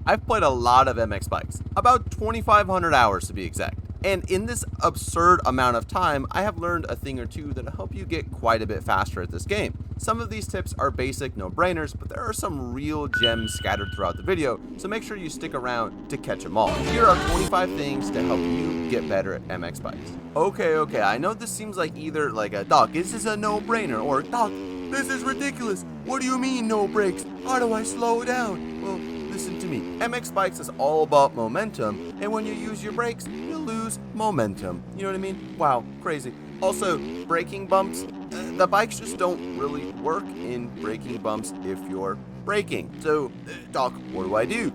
I've played a lot of MX bikes, about 2,500 hours to be exact. And in this absurd amount of time, I have learned a thing or two that'll help you get quite a bit faster at this game. Some of these tips are basic no-brainers, but there are some real gems scattered throughout the video, so make sure you stick around to catch them all. Here are 25 things to help you get better at MX bikes. Okay, I know this seems like either like a Doc, this is a no-brainer, or Doc, this is ridiculous. What do you mean no brakes? How do I slow down? Well, listen to me. MX bikes is all about momentum, and when you use your brakes, you lose momentum. You know what I mean? Wow, crazy. Also, braking bumps, the bikes just don't really work in braking bumps if you're braking. So, Doc, what do I do?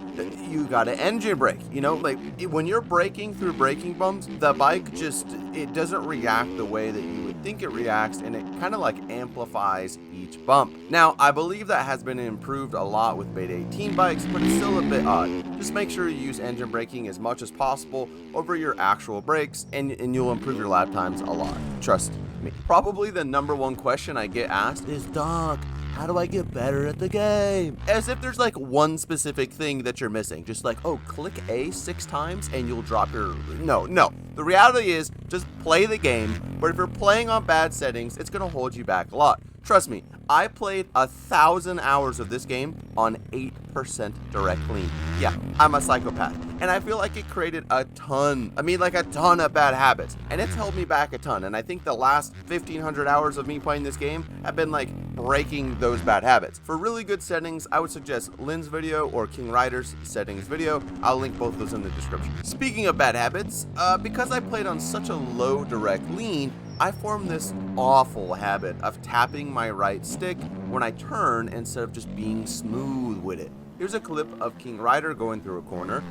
You gotta engine brake. You know, like when you're braking through braking bumps, the bike just, it doesn't react the way that you would think it reacts, and it kind of like amplifies each bump. Now, I believe that has been improved a lot with Beta 18 bikes, but it's still a bit odd. Just make sure you use engine braking as much as possible over your actual brakes, and you'll improve your lap times a lot. Trust me. Probably the #1 question I get asked is, Doc, how do I get better at the game? As if there's like one specific thing that you're missing. Just like, oh, click A 6 times and you'll drop your... No. The reality is just play the game, but if you're playing on bad settings, it's gonna hold you back a lot. Trust me, I played 1,000 hours of this game on 8% direct lean. Yeah, I'm a psychopath. And I feel like it created a ton of bad habits. And it's held me back a ton. And I think the last 1,500 hours of me playing this game have been like breaking those bad habits. For really good settings, I would suggest Lynds' video or King Ryder's settings video. I'll link both of those in the description. Speaking of bad habits, because I played on such a low direct lean, I formed this awful habit of tapping my right stick when I turn instead of just being smooth with it. Here's a clip of King Ryder going through a corner.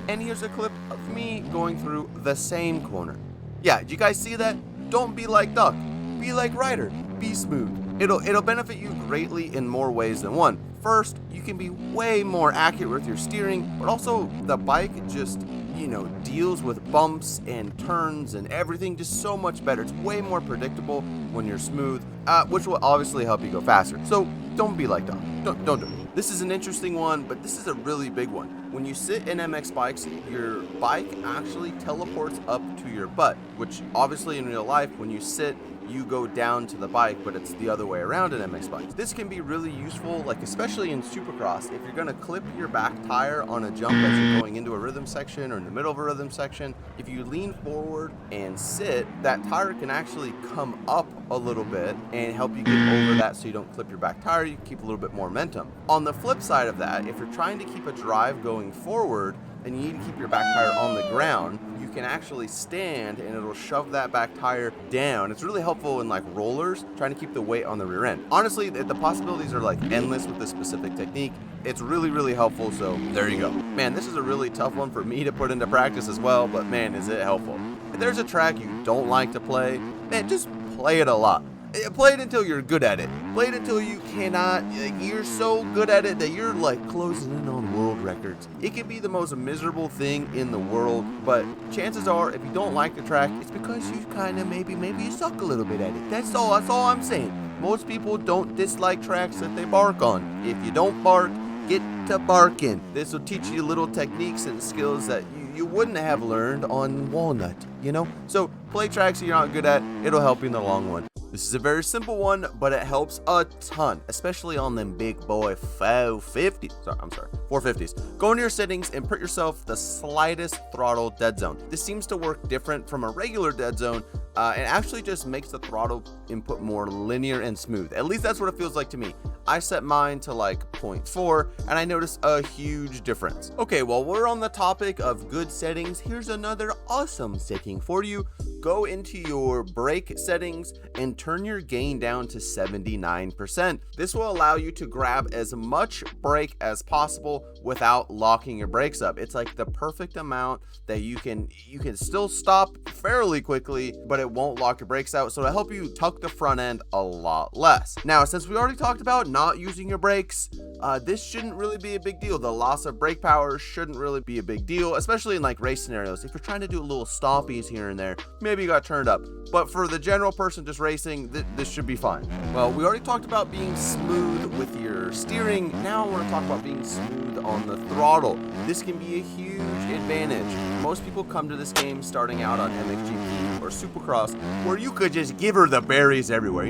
And here's a clip of me going through the same corner. Yeah, did you guys see that? Don't be like Duck. Be like Ryder. Be smooth. It'll benefit you greatly in more ways than one. First, you can be way more accurate with your steering, but also the bike just, you know, deals with bumps and turns and everything just so much better. It's way more predictable when you're smooth, which will obviously help you go faster. So don't be like Doc. Don't do it. This is an interesting one, but this is a really big one. When you sit in MX bikes, your bike actually teleports up to your butt, which obviously in real life, when you sit, you go down to the bike, but it's the other way around in MX bikes. This can be really useful, like especially in Supercross, if you're gonna clip your back tire on a jump as you're going into a rhythm section or in the middle of a rhythm section. If you lean forward and sit, that tire can actually come up a little bit and help you get over that so you don't clip your back tire, you keep a little bit more momentum. On the flip side of that, if you're trying to keep a drive going forward and you need to keep your back tire on the ground, you can actually stand and it'll shove that back tire down. It's really helpful in like rollers, trying to keep the weight on the rear end. Honestly, the possibilities are like endless with this specific technique. It's really, really helpful, so there you go. Man, this is a really tough one for me to put into practice as well, but man, is it helpful. If there's a track you don't like to play, man, just play it a lot. Play it until you're good at it. Play it until you cannot, like, you're so good at it that you're like closing in on world records. It can be the most miserable thing in the world, but chances are if you don't like the track, it's because you kind of maybe you suck a little bit at it. That's all I'm saying. Most people don't dislike tracks that they bark on. If you don't bark, get to barking. This will teach you little techniques and skills that you wouldn't have learned on Walnut, you know? So play tracks that you're not good at. It'll help you in the long run. This is a very simple one, but it helps a ton, especially on them big boy 450s. Go into your settings and put yourself the slightest throttle dead zone. This seems to work different from a regular dead zone, and actually just makes the throttle input more linear and smooth. At least that's what it feels like to me. I set mine to like 0.4 and I noticed a huge difference. Okay, well, we're on the topic of good settings. Here's another awesome setting for you. Go into your brake settings and turn your gain down to 79%. This will allow you to grab as much brake as possible without locking your brakes up. It's like the perfect amount that you can still stop fairly quickly, but it won't lock your brakes out, so it'll help you tuck the front end a lot less. Now, since we already talked about not using your brakes, this shouldn't really be a big deal. The loss of brake power shouldn't really be a big deal, especially in like race scenarios. If you're trying to do a little stompies here and there, maybe you got turned up. But for the general person just racing, this should be fine. Well, we already talked about being smooth with your steering. Now I want to talk about being smooth on the throttle. This can be a huge advantage. Most people come to this game starting out on MXGP or Supercross, where you could just give her the berries everywhere.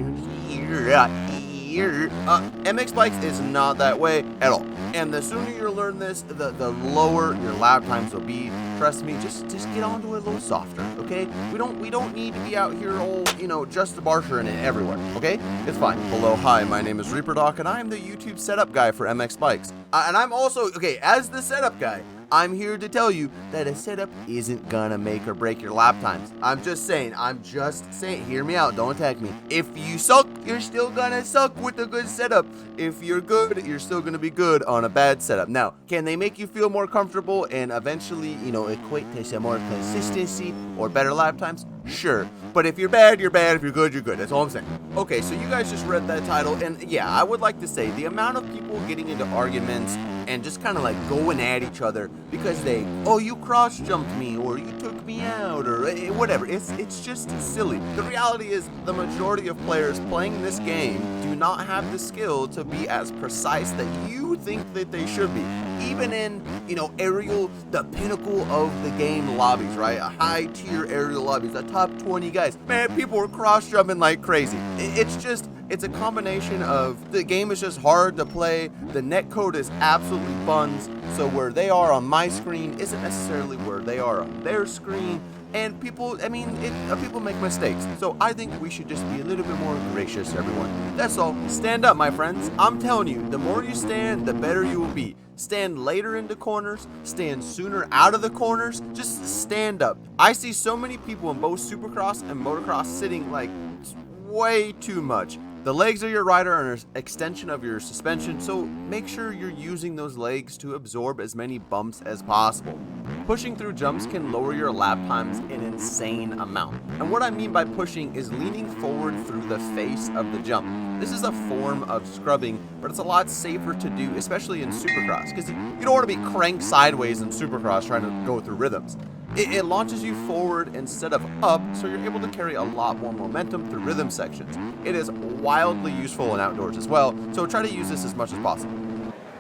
MX Bikes is not that way at all. And the sooner you learn this, the lower your lap times will be. Trust me, just get onto it a little softer, okay? We don't need to be out here all, just the barsher in it everywhere, okay? It's fine. Hello, hi, my name is REAPERDOC, and I'm the YouTube setup guy for MX Bikes. And I'm also, as the setup guy, I'm here to tell you that a setup isn't gonna make or break your lap times. I'm just saying, hear me out, don't attack me. If you suck, you're still gonna suck with a good setup. If you're good, you're still gonna be good on a bad setup. Now, can they make you feel more comfortable and eventually, equate to some more consistency or better lap times? Sure. But if you're bad, you're bad. If you're good, you're good. That's all I'm saying. Okay, so you guys just read that title, and yeah, I would like to say the amount of people getting into arguments and just kind of like going at each other because you cross jumped me, or you took me out, or whatever. It's just silly. The reality is the majority of players playing this game do not have the skill to be as precise that you think that they should be. Even in, aerial, the pinnacle of the game lobbies, right? A high tier aerial lobbies, the top 20 guys. Man, people are cross jumping like crazy. It's a combination of the game is just hard to play, the netcode is absolutely buns, so where they are on my screen isn't necessarily where they are on their screen, and people make mistakes, so I think we should just be a little bit more gracious, everyone. That's all. Stand up, my friends. I'm telling you, the more you stand, the better you will be. Stand later into corners, stand sooner out of the corners, just stand up. I see so many people in both Supercross and Motocross sitting like way too much. The legs of your rider are an extension of your suspension, so make sure you're using those legs to absorb as many bumps as possible. Pushing through jumps can lower your lap times an insane amount. And what I mean by pushing is leaning forward through the face of the jump. This is a form of scrubbing, but it's a lot safer to do, especially in Supercross, because you don't want to be cranked sideways in Supercross trying to go through rhythms. It launches you forward instead of up, so you're able to carry a lot more momentum through rhythm sections. It is wildly useful in outdoors as well, so try to use this as much as possible.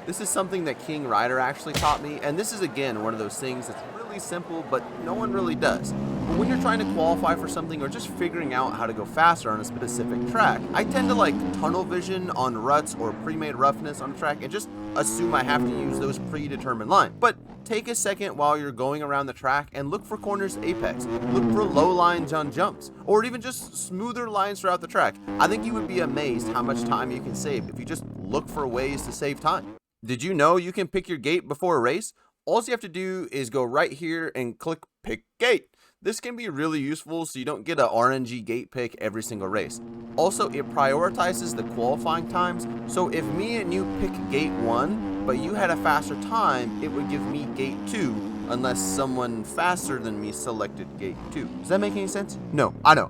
This is something that King Ryder actually taught me, and this is again one of those things that's really simple, but no one really does. But when you're trying to qualify for something or just figuring out how to go faster on a specific track, I tend to like tunnel vision on ruts or pre-made roughness on a track and just assume I have to use those predetermined lines. But take a second while you're going around the track and look for corners to apex. Look for low lines on jumps, or even just smoother lines throughout the track. I think you would be amazed how much time you can save if you just look for ways to save time. Did you know you can pick your gate before a race? All you have to do is go right here and click pick gate. This can be really useful so you don't get a RNG gate pick every single race. Also, it prioritizes the qualifying times, so if me and you pick gate 1, but you had a faster time, it would give me gate 2, unless someone faster than me selected gate 2. Does that make any sense? No, I know.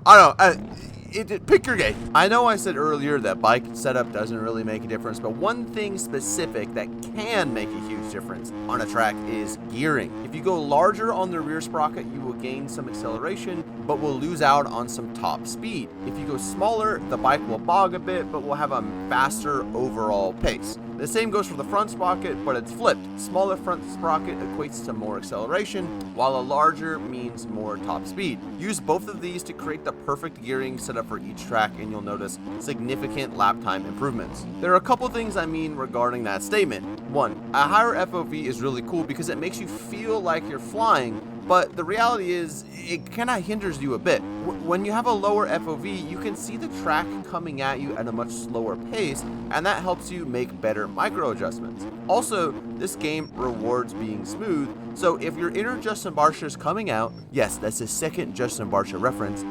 Pick your gate. I know I said earlier that bike setup doesn't really make a difference, but one thing specific that can make a huge difference on a track is gearing. If you go larger on the rear sprocket, you will gain some acceleration, but will lose out on some top speed. If you go smaller, the bike will bog a bit, but will have a faster overall pace. The same goes for the front sprocket, but it's flipped. Smaller front sprocket equates to more acceleration, while a larger means more top speed. Use both of these to create the perfect gearing setup for each track, and you'll notice significant lap time improvements. There are a couple things I mean regarding that statement. One, a higher FOV is really cool because it makes you feel like you're flying, but the reality is it kind of hinders you a bit. When you have a lower FOV, you can see the track coming at you at a much slower pace, and that helps you make better micro adjustments. Also, this game rewards being smooth, so if your inner Justin Barcia is coming out, yes, that's a second Justin Barcia reference,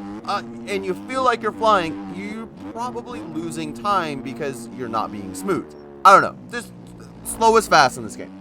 and you feel like you're flying, you're probably losing time because you're not being smooth. I don't know, just slow is fast in this game.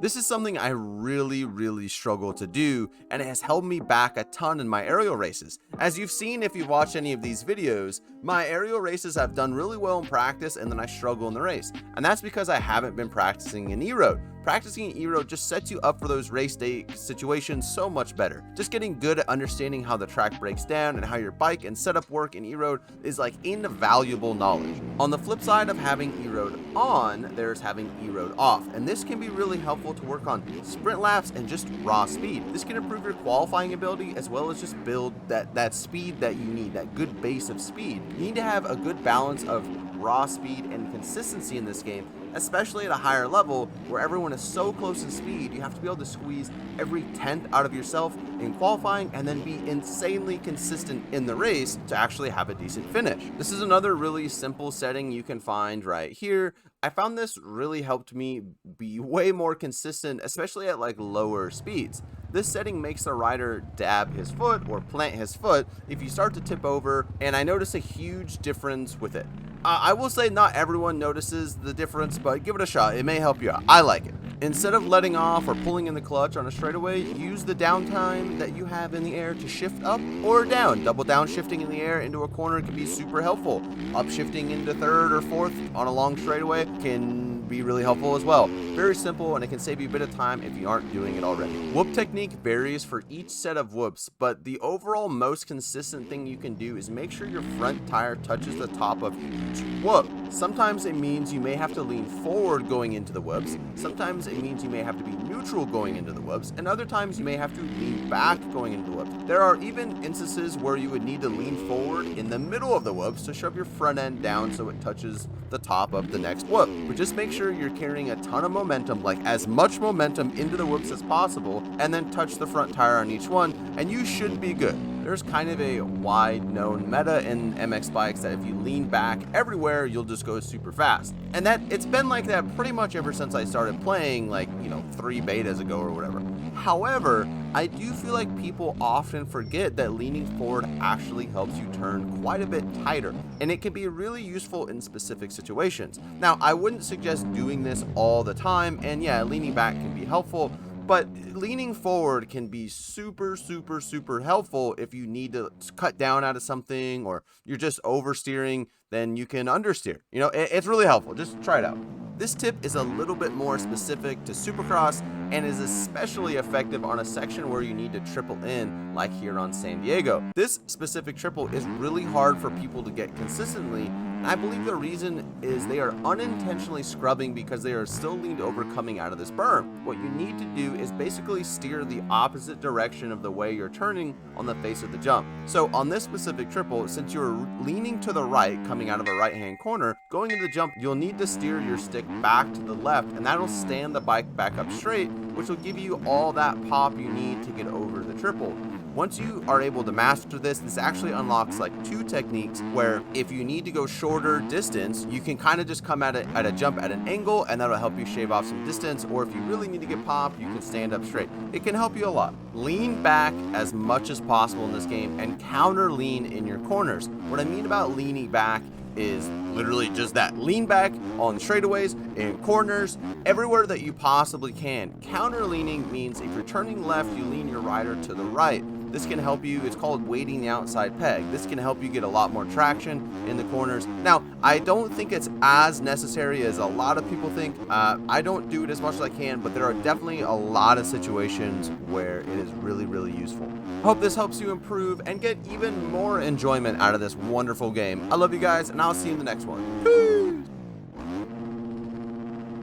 This is something I really struggle to do, and it has held me back a ton in my aerial races. As you've seen if you've watched any of these videos, my aerial races have done really well in practice and then I struggle in the race. And that's because I haven't been practicing in E-Road. Practicing in E-Road just sets you up for those race day situations so much better. Just getting good at understanding how the track breaks down and how your bike and setup work in E-Road is like invaluable knowledge. On the flip side of having E-Road on, there's having E-Road off, and this can be really helpful to work on sprint laps and just raw speed. This can improve your qualifying ability as well as just build that speed that you need, that good base of speed. You need to have a good balance of raw speed and consistency in this game, especially at a higher level where everyone is so close in speed. You have to be able to squeeze every 10th out of yourself in qualifying and then be insanely consistent in the race to actually have a decent finish. This is another really simple setting you can find right here. I found this really helped me be way more consistent, especially at like lower speeds. This setting makes the rider dab his foot or plant his foot if you start to tip over, and I notice a huge difference with it. I will say not everyone notices the difference, but give it a shot. It may help you out. I like it. Instead of letting off or pulling in the clutch on a straightaway, use the downtime that you have in the air to shift up or down. Double downshifting in the air into a corner can be super helpful. Upshifting into third or fourth on a long straightaway can be really helpful as well. Very simple, and it can save you a bit of time if you aren't doing it already. Whoop technique varies for each set of whoops, but the overall most consistent thing you can do is make sure your front tire touches the top of each whoop. Sometimes it means you may have to lean forward going into the whoops. Sometimes it means you may have to be neutral going into the whoops, and other times you may have to lean back going into the whoops. There are even instances where you would need to lean forward in the middle of the whoops to shove your front end down so it touches the top of the next whoop. But just make sure you're carrying a ton of momentum, like as much momentum into the whoops as possible, and then touch the front tire on each one, and you should be good. There's kind of a wide known meta in MX bikes that if you lean back everywhere, you'll just go super fast. And that it's been like that pretty much ever since I started playing, like, 3 betas ago or whatever. However, I do feel like people often forget that leaning forward actually helps you turn quite a bit tighter, and it can be really useful in specific situations. Now, I wouldn't suggest doing this all the time, and yeah, leaning back can be helpful, but leaning forward can be super helpful if you need to cut down out of something or you're just oversteering, then you can understeer. It's really helpful. Just try it out. This tip is a little bit more specific to Supercross and is especially effective on a section where you need to triple in, like here on San Diego. This specific triple is really hard for people to get consistently. I believe the reason is they are unintentionally scrubbing because they are still leaned over coming out of this berm. What you need to do is basically steer the opposite direction of the way you're turning on the face of the jump. So on this specific triple, since you're leaning to the right coming out of a right-hand corner, going into the jump, you'll need to steer your stick back to the left, and that'll stand the bike back up straight, which will give you all that pop you need to get over the triple. Once you are able to master this actually unlocks like 2 techniques where if you need to go shorter distance, you can kind of just come at it at a jump at an angle, and that'll help you shave off some distance, or if you really need to get pop, you can stand up straight. It can help you a lot. Lean back as much as possible in this game and counter lean in your corners. What I mean about leaning back is literally just that. Lean back on straightaways, in corners, everywhere that you possibly can. Counter leaning means if you're turning left, you lean your rider to the right. This can help you, it's called weighting the outside peg. This can help you get a lot more traction in the corners. Now, I don't think it's as necessary as a lot of people think. I don't do it as much as I can, but there are definitely a lot of situations where it is really useful. I hope this helps you improve and get even more enjoyment out of this wonderful game. I love you guys, and I'll see you in the next one. Peace!